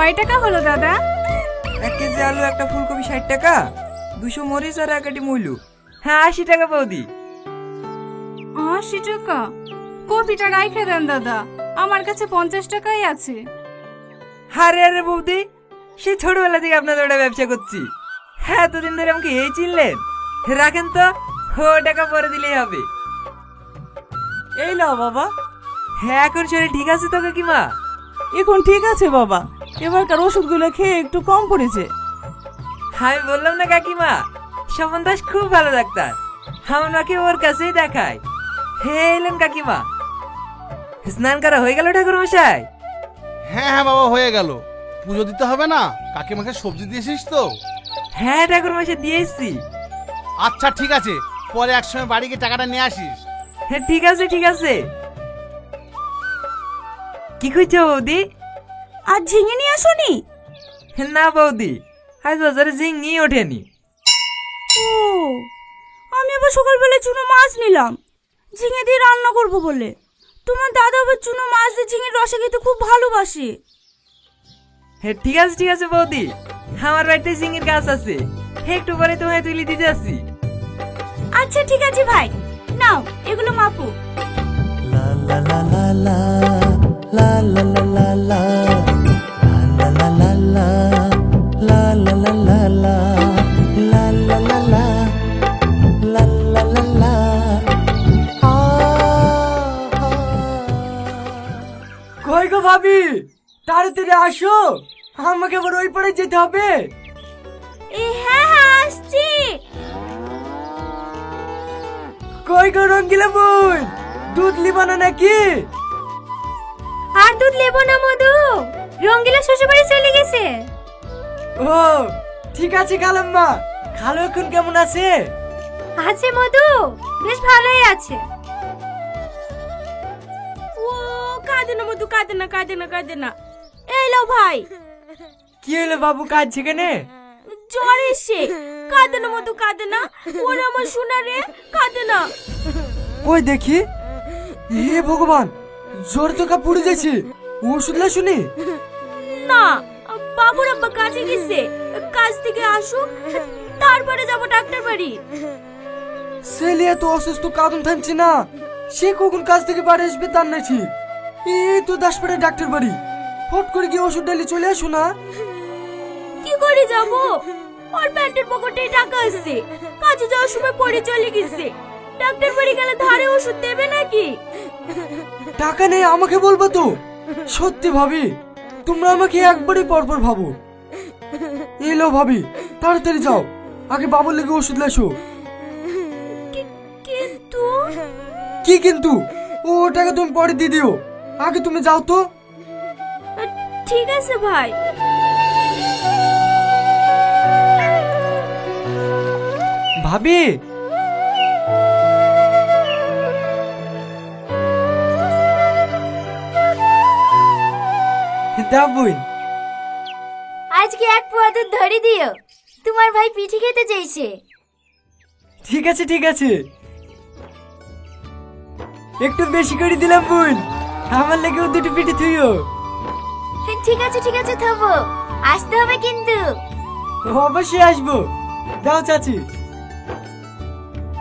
কয় টাকা হলো দাদা? 1 কেজি আলু, একটা ফুলকপি 60 টাকা, 200 মরিচ আর 1 আটি মূলো। হ্যাঁ 80 টাকা বৌদি। 80 টাকা? কপিটা রাইখে দেন দাদা, আমার কাছে 50 টাকাই আছে। আরে আরে বৌদি, সেই ছোটবেলা থেকে আপনাদের ওটা ব্যবসা করছি। হ্যাঁ এতদিন ধরে আমাকে এই চিনলেন? রাখেন তো, ও টাকা পরে দিলেই হবে। এই নাও বাবা। হ্যাঁ এখন শরীর ঠিক আছে তো কাকিমা? এখন ঠিক আছে বাবা, এবারকার ওষুধগুলো খেয়ে একটু কম পড়েছে। আমি বললাম না কাকিমা, স্বপন দাস খুব ভালো ডাক্তার, আমার মাকে ওর কাছেই দেখায়। হে এলেন কাকিমা, স্নান করা হয়ে গেল ঠাকুর মশাই? হ্যাঁ হ্যাঁ বাবা, হয়ে গেল। পুজো দিতে হবে না? কাকিমাকে সবজি দিয়েছিস তো? হ্যাঁ ঠাকুর মশাই দিয়ে এসছি। আচ্ছা ঠিক আছে, পরে একসময় বাড়ি গিয়ে টাকাটা নিয়ে আসিস। হ্যাঁ ঠিক আছে ঠিক আছে। কি খুঁজছো বৌদি? আর ঝিঙে নিয়ে আসোনি? না বৌদি, আজ বাজারে ঝিঙি ওঠেনি। ও, আমি আবার সকালবেলা চুনো মাছ নিলাম ঝিঙে দিয়ে রান্না করব বলে। তোমার দাদা আবার চুনো মাছ দিয়ে ঝিঙের রসে খেতে খুব ভালোবাসে। হ্যাঁ ঠিক আছে বৌদি, আমার বাড়িতে ঝিঙির গাছ আছে, একটু পরে তোমায় তুলি দিতে আসি। আচ্ছা ঠিক আছে ভাই, নাও এগুলো মাপো। কই গো ভাবি, তাড়াতাড়ি আসো, আমাকে আবার ওই পারে যেতে হবে। হ্যাঁ হ্যাঁ আসছি। কই গো রঙ্গিলা বোন, দুধ লিবানা নাকি? আর দুধ লেবো না মধু, রঙ্গিলা শ্বশুরবাড়ি চলে গেছে। ও ঠিক আছে খালাম্মা, খালো এখন কেমন আছে? আছে মধু, বেশ ভালোই আছে। ও কাঁদে না মধু, কাঁদে না কাঁদে না কাঁদে না। এই লো ভাই। কি হলো বাবু, কাঁদছে কেনে? জ্বর এসে কাঁদে না মধু, কাঁদে না। ওরে আমার সোনা রে, কাঁদে না। ওই দেখি, হে ভগবান, জ্বর তো কাপড়ে যাচ্ছে, ওষুধ না শুনি। না, বাবুর আব্বা কাজে গেছে, কাজ থেকে আসুক তারপরে যাব ডাক্তার বাড়ি। ছেলে এত অসুস্থ, কাঁদন থামছে না, সে কখন কাজ থেকে বাড়ি আসবে তার নাই ঠিক। এই তো দাসপাড়ার ডাক্তার বাড়ি, ফট করে গিয়ে ওষুধ ডালি চলে আসো না। কি করে যাব? ওর প্যান্টের পকেটে টাকা আছে, কাজে যাওয়ার সময় পড়ে চলে গেছে। ডাক্তার বাড়ি গেলে ধারে ওষুধ দেবে নাকি? টাকা নেই আমাকে বলবো তো? সত্যি ভাবি, তোমরা আমাকে একবারই পরপর ভাবো। এলো ভাবি, তাড়াতাড়ি যাও, আগে বাবুর লেগে ওষুধ লাসো। কিন্তু কি কিন্তু? ও টাকা তুমি পরে দিয়ে দিও, আগে তুমি যাও তো। ঠিক আছে ভাই। ভাবি, দাও বোন। আজকে এক পোয়া দুধ ধরে দিও, তোমার ভাই পিঠে খেতে চাইছে। ঠিক আছে ঠিক আছে, একটু বেশি করে দিলাম বোন, আমার লেগেও দুটো পিঠে থুইও। ঠিক আছে থামো, আসতে হবে কিন্তু। অবশ্যই আসবো, দাও চাচি।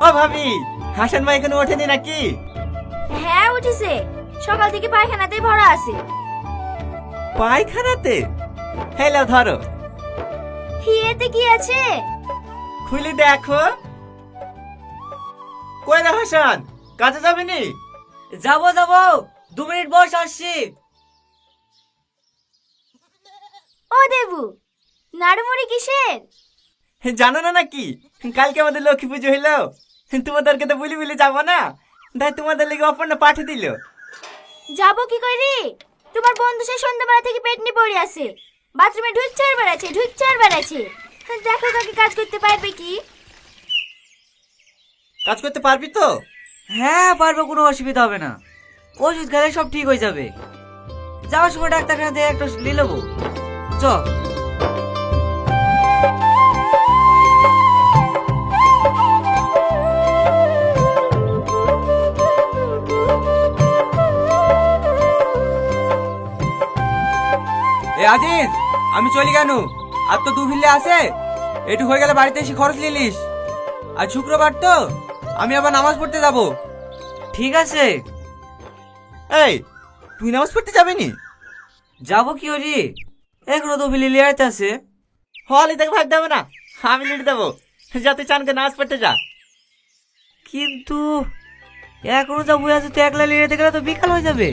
ও ভাবি, হাসান ভাই এখনো ওঠেনি নাকি? হ্যাঁ উঠেছে, সকাল থেকে পায়খানাতেই ভরা আছে। পায়খানাতে? হেলা ধরো, হিয়েতে কি আছে? খুলে দেখো। কই রে হাসান, কাজে যাবে নি? যাবো 2 মিনিট বস, আসছি। ও দেবু, নাড়ুমুড়ি কিসের? জানো না নাকি, কালকে আমাদের লক্ষ্মী পুজো হইলো, তোমাদেরকে তো বলি বলি যাবো না, তাই তোমাদের লেগে অপর্ণা পাঠিয়ে দিল। যাবো কি করি? তোমার বন্ধু সেই সন্ধ্যাবেলা থেকে পেট নিয়ে পড়ে আছে, বাথরুমে ঢুকছে আর বেড়াচ্ছে। দেখো কাকে কাজ করতে পারবে কি? কাজ করতে পারবি তো? হ্যাঁ পারবো, কোনো অসুবিধা হবে না, ওষুধ খেলে সব ঠিক হয়ে যাবে। যাওয়ার সময় ডাক্তারখানা থেকে একটা ওষুধ নিয়ে নেবো, চ। আজিজ, আমি চলি কেন? আর তো 2 ভিলে আছে, একটু হয়ে গেলে বাড়িতে এসে খরচ নিলিস। আর শুক্রবার তো আমি আবার নামাজ পড়তে যাব। ঠিক আছে। এই তুই নামাজ পড়তে যাবি নি? যাবো কি ওরি, এখনো 2 ভিলে লিয়াইতে আছে। হলে তাকে ভাগ দেবো না, আমি লিটে দেবো, যাতে চানকে নামাজ পড়তে যা। কিন্তু এখনো যা বই আছে, তো একলা লিয়াইতে গেলে তো বিকাল হয়ে যাবে।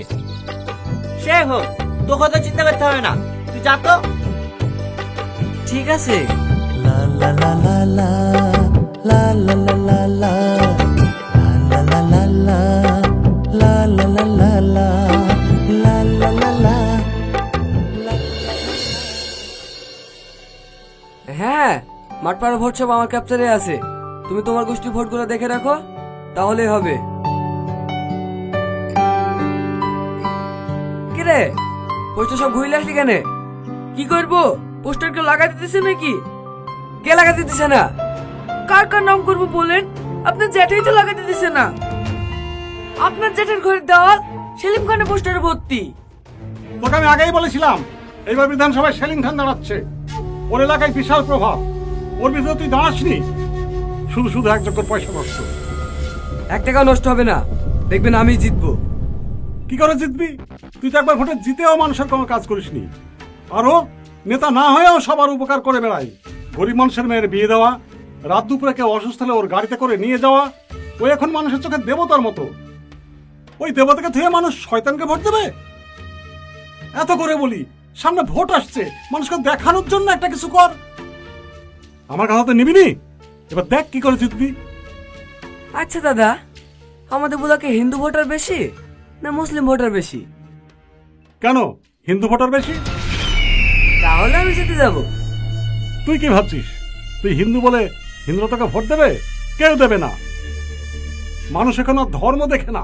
সে হোক, তোকে তো চিন্তা করতে হবে না, তুই যা তো। ঠিক আছে। হ্যাঁ, মাঠপাড়া ভোট সব আমার ক্যাপচারে আছে। তুমি তোমার গোষ্ঠীর ভোটগুলো দেখে রাখো, তাহলেই হবে। কিরে, পোস্টার সব ঘুরে আসলি কেন? কি করবো, পোস্টার কেউ লাগাতে দিতেছে নাকি? কে লাগাতে দিতেছে না? কার কার নাম করবো বলেন? আপনার জ্যাঠাই তো লাগাতে দিতেছে না। আপনার জ্যাঠার ঘরের দেওয়াল সেলিম খানের পোস্টারে ভর্তি। তোকে আমি আগেই বলেছিলাম এইবার বিধানসভায় সেলিম খান দাঁড়াচ্ছে। ওর এলাকায় বিশাল প্রভাব, ওর বিরুদ্ধে তুই দাঁড়াসনি। শুধু শুধু একজন পয়সা নষ্ট। 1 টাকাও নষ্ট হবে না, দেখবেন আমি জিতবো। কি করে জিতবি? তুই তো একবার ভোটে জিতেও মানুষের কোনো কাজ করিসনি। আরো নেতা না হয়েও সবার উপকার করে বেড়াই। গরিব মানুষের মেয়ের বিয়ে দেওয়া, রাত দুপুরে কেউ অসুস্থ হলে ওর গাড়িতে করে নিয়ে যাওয়া। ওই এখন মানুষের চোখে দেবতার মতো। ওই দেবতাকে ধুয়ে মানুষ শয়তানকে ভোট দেবে? এত করে বলি, সামনে ভোট আসছে, মানুষকে দেখানোর জন্য একটা কিছু কর। আমার কথা তো নিবি নি, এবার দেখ কি করে জিতবি। আচ্ছা দাদা, আমাদের বুলাকে হিন্দু ভোটার বেশি না মুসলিম ভোটার বেশি? কেন হিন্দু ভোটার বেশি? তাহলে আমি জিতে যাব। তুই কি ভাবছিস তুই হিন্দু বলে হিন্দুরা তোকে ভোট দেবে? কেউ দেবে না। মানুষ এখন আর ধর্ম দেখে না,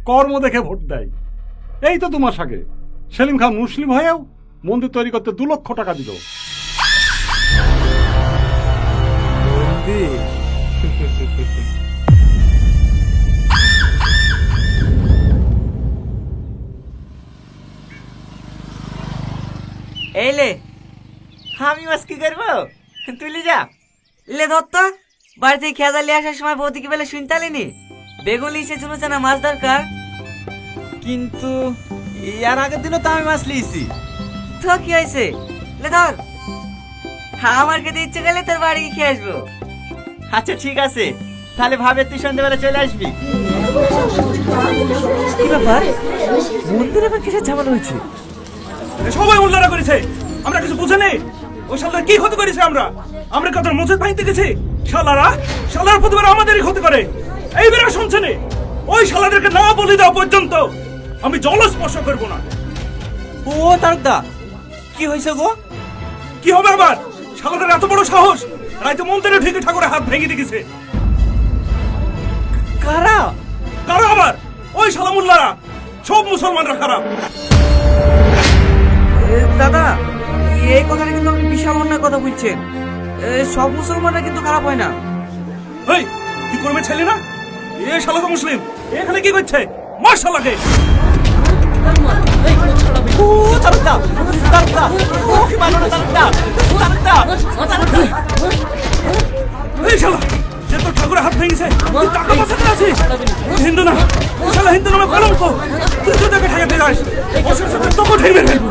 কর্ম দেখে ভোট দেয়। এই তো 2 মাস আগে সেলিম খান মুসলিম হয়েও মন্দির তৈরি করতে 2 লক্ষ টাকা দিল। এই লে, আমি মাছ কি করবো, তুই যা। লে ধরতো, বাড়ি থেকে খেয়াল নিয়ে আসার সময় বৌদিকে বেলা শুনতালিনি বেগুন লিসে চুনেছে না মাছ দরকার। কিন্তু ইয়ার আগের দিনও তো আমি মাছ লিয়েছি। তো কি হয়েছে, লে ধর। আমার খেতে ইচ্ছে গেলে তোর বাড়ি গিয়ে খেয়ে আসবো। আচ্ছা ঠিক আছে, তাহলে ভাবে তুই সন্ধ্যেবেলা চলে আসবি। কি ব্যাপার, মন্দিরে আবার কিসের ঝামেলা হয়েছে? সবাই উল্লারা করেছে, আমরা কিছু বুঝে নেই। ওই শালার কি ক্ষতি করেছে? আমরা কত মসজিদ ভাঙতে গেছি, শালার প্রতিবার আমাদেরই ক্ষতি করে। এই বেরা শুনছে নে, ওই শালাদেরকে না বলে দেওয়া পর্যন্ত আমি জল স্পর্শ করবো না। ও তারকদা, কি হয়েছে গো? কি হবে আবার? শালাদের এত বড় সাহস, রাইতে মন্দিরে ঢেকে ঠাকুরের হাত ভেঙে দিয়েছে। কারা? কারা আবার? ওই শালা মোল্লারা। সব মুসলমানরা খারাপ। দাদা, এই কথাটা কিন্তু আপনি বিশাল অন্যায় কথা বলছেন। সব মুসলমানরা কিন্তু খারাপ হয় না। এই কি করবে ছেলে না? এ শালা তো মুসলিম, এখানে কি করছে? মার শালাকে। ও তারকদা, ও কি মানো না তারকদা। এই শালা, সে তো ঠাকুরের হাত ভেঙেছে, তুই টাকা বাঁচাতে আছিস। হিন্দু না, ও শালা হিন্দু নামে কলঙ্ক। তুই তো তাকে ঠেকাতে যাস, ওর সাথে তোকে ঠেকবে ফেলবো।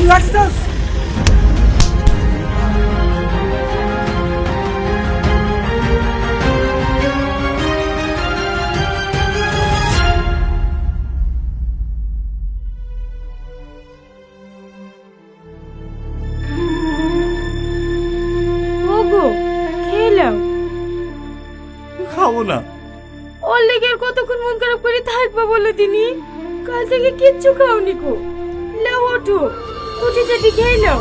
লাঠিটাস ওগো খেলাম। খাবো না। ওর লেগে আর কতক্ষণ মন খারাপ করে থাকবা বলে দিনি? কাল থেকে কিচ্ছু খাওনি কো। লাও ওঠো, উঠে যেতে খেয়ে নাও।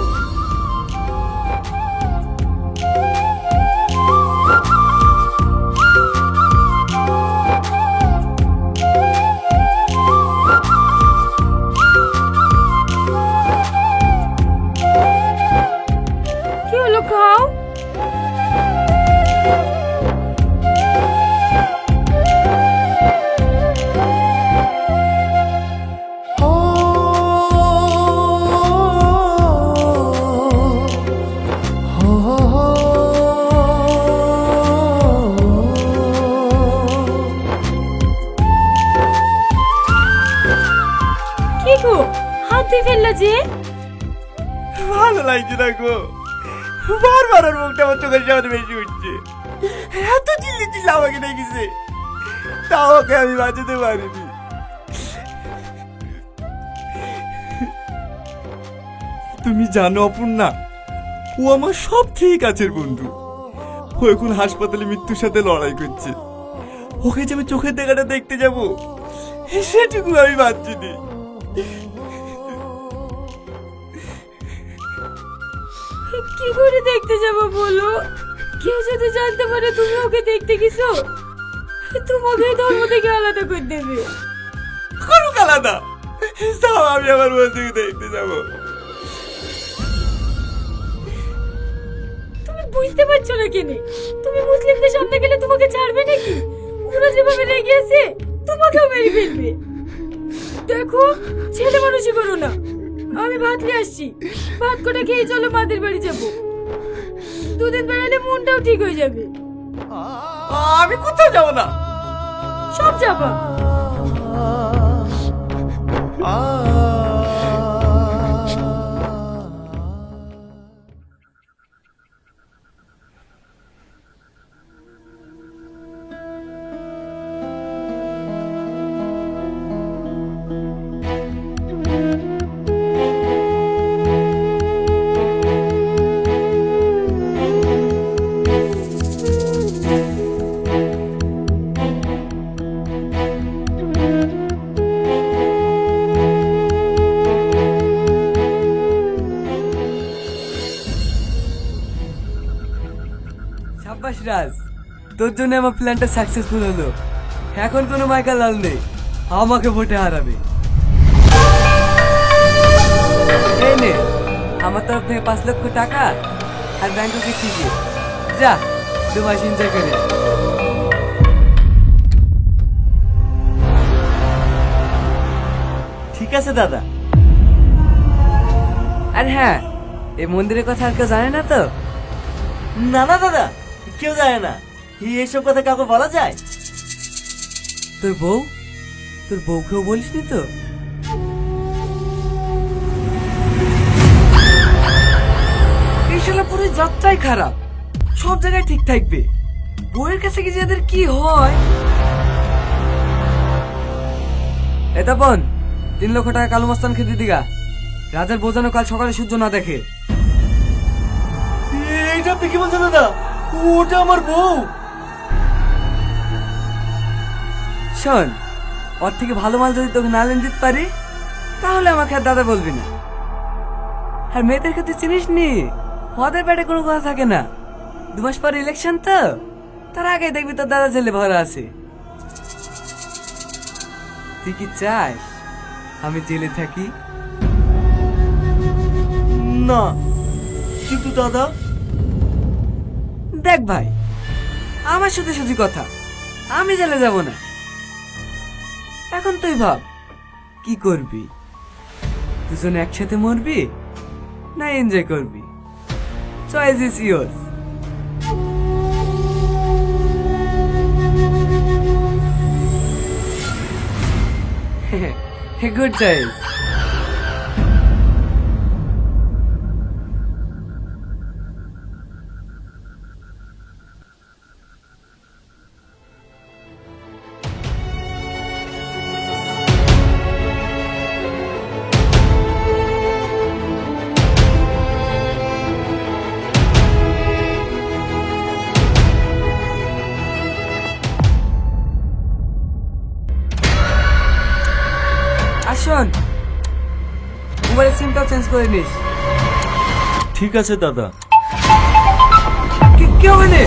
লাগছে না গো, বারবার ওর মুখটা আমার চোখের সামনে বেশি উঠছে। এত চিল্লি আমাকে দেখেছে, তাও ওকে আমি বাঁচাতে পারিনি। তুমি জানো অপর্ণা, ও আমার সব থেকে কাছের বন্ধু। ও এখন হাসপাতালে মৃত্যুর সাথে লড়াই করছে। ওকে যে আমি চোখের দেখাটা দেখতে যাব, সেটুকু আমি পাচ্ছি না। কি করে দেখতে যাব বলো? কেউ যদি জানতে পারে তুমি ওকে দেখতে গেছো, তোমাকে এই ধর্ম থেকে আলাদা করে দেবে। করুক আলাদা, তাও আমি আমার বন্ধুকে দেখতে যাব। তুমি বুঝতে পারছো না কেন? তুমি মুসলিমদের সামনে গেলে তোমাকে ছাড়বে নাকি? ওরা যেভাবে রেগে আছে তোমাকেও মেরে ফেলবে। দেখো, ছেলে মানুষই করো না। আমি ভাত নিয়ে আসছি, ভাত কটা খেয়ে চলো মাদের বাড়ি যাবো। দুদিন বেড়ালে মনটাও ঠিক হয়ে যাবে। আমি কোথাও যাব না। সব যাবা। সাব্বাস রাজ, তোর জন্য আমার প্ল্যানটা সাকসেসফুল হলো। এখন কোনো মাইকা লাল নেই, আমাকে ভোটে হারাবে। এই নে আমার তরফ থেকে 5 লক্ষ টাকা আর ব্যাংকে ঠিকই। যা 2 মাস এনজয় করে। ঠিক আছে দাদা। আর হ্যাঁ, এই মন্দিরের কথা আর কেউ জানে না তো? না না দাদা, কেউ জানে না। এইসব কথা কাউকে বলা যায়? তোর বউকেও বলিসনি তো? এই শালা পুরো যাত্রাই খারাপ, সব জায়গায় ঠিক থাকবে, বউয়ের কাছে গিয়ে যাদের কি হয়। এটা বোন 3 লক্ষ টাকা কালো মস্তান খেতে দিগা। রাজার বোঝানো কাল সকালে সূর্য না দেখে। এইটা আপনি কি বলছেন দাদা? ওটা আমার বউ। শোন, ওর থেকে ভালো মাল যদি তোকে না এনে দিতে পারি, তাহলে আমাকে আর দাদা বলবি না। আর মেয়েদের ক্ষেত্রে চিনিস নি, ওদের পেটে কোনো কথা থাকে না। 2 মাস পর ইলেকশন তো, তার আগে দেখবি তোর দাদা জেলে ভরা আছে। তুই কি চাস আমি জেলে থাকি? না, কিন্তু দাদা। দেখ ভাই, আমার সাথে সাথে কথা, আমি জেলে যাব না। এখন তুই ভাব কি করবি, দুজন একসাথে মরবি না এনজয় করবি? Choice is yours. Good choice. আসুন, মোবাইলের সিমটাও চেঞ্জ করে নিস। ঠিক আছে দাদা। কি হবে?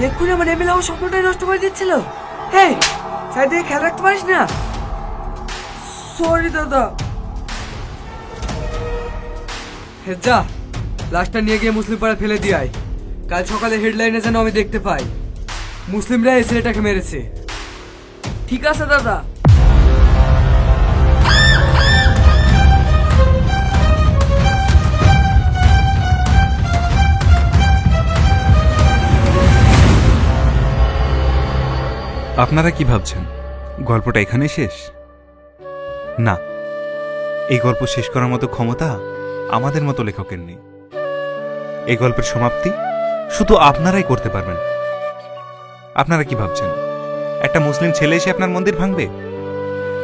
এক্ষুনি আমার এমএলএ আমার স্বপ্নটাই নষ্ট করে দিচ্ছিল। হেই, সাইড থেকে খেয়াল রাখতে পারিস না? সরি দাদা। হে যা, লাশটা নিয়ে গিয়ে মুসলিম পাড়া ফেলে দিয়ে আয়। কাল সকালে হেডলাইনে যেন আমি দেখতে পাই মুসলিমরা এই ছেলেটাকে মেরেছে। ঠিক আছে দাদা। আপনারা কি ভাবছেন গল্পটা এখানেই শেষ? না, এই গল্প শেষ করার মতো ক্ষমতা আমাদের মতো লেখকের নেই। এই গল্পের সমাপ্তি শুধু আপনারাই করতে পারবেন। আপনারা কি ভাবছেন একটা মুসলিম ছেলে এসে আপনার মন্দির ভাঙবে,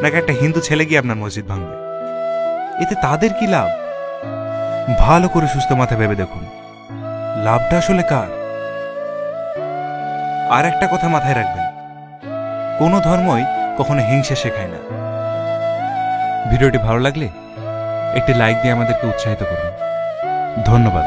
নাকি একটা হিন্দু ছেলে গিয়ে আপনার মসজিদ ভাঙবে? এতে তাদের কি লাভ? ভালো করে সুস্থ মাথায় ভেবে দেখুন, লাভটা আসলে কার? আর একটা কথা মাথায় রাখবেন, কোনো ধর্মই কখনো হিংসা শেখায় না। ভিডিওটি ভালো লাগলে একটি লাইক দিয়ে আমাদেরকে উৎসাহিত করুন। ধন্যবাদ।